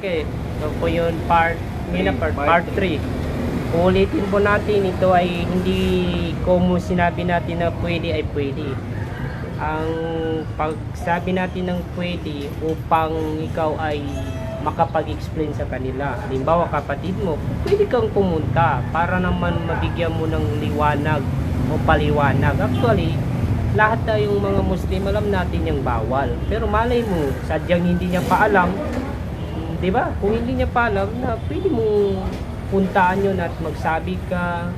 Okay, ito po yung part 3. Ulitin po natin, ito ay hindi kung sinabi natin na pwede ay pwede. Ang pagsabi natin ng pwede upang ikaw ay makapag-explain sa kanila. Halimbawa, kapatid mo, pwede kang pumunta para naman mabigyan mo ng liwanag o paliwanag. Actually, lahat tayong mga Muslim alam natin yung bawal. Pero malay mo, sadyang hindi niya pa alam, di ba? Kung hindi niya pa alam na pwede mong puntaan yun at magsabi ka,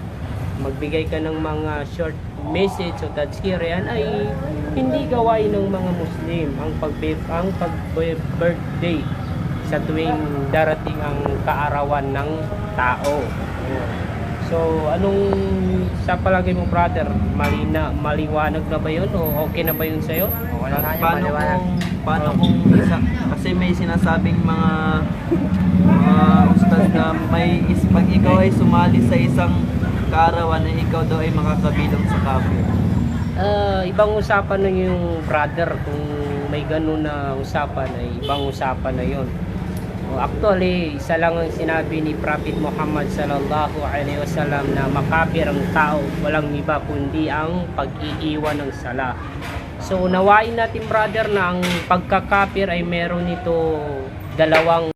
magbigay ka ng mga short message o tadhkirian ay hindi gawain ng mga Muslim ang pag-birthday sa tuwing darating ang kaarawan ng tao. So, anong sa palagay mo, brother? Maliwanag na ba yun o okay na ba yun sa'yo? Okay na paano kung isa, kasi may sinasabing mga ustad na pag ikaw ay sumali sa isang kaarawan na ikaw daw ay makakabilang sa kafir. Ibang usapan na yung brother. Kung may ganun na usapan ay ibang usapan na yun. Actually, isa lang ang sinabi ni Prophet Muhammad sallallahu alaihi wasallam na makapir ang tao, walang iba kundi ang pag-iiwan ng sala. So, nawain natin, brother, na ang pagkakapir ay meron nito dalawang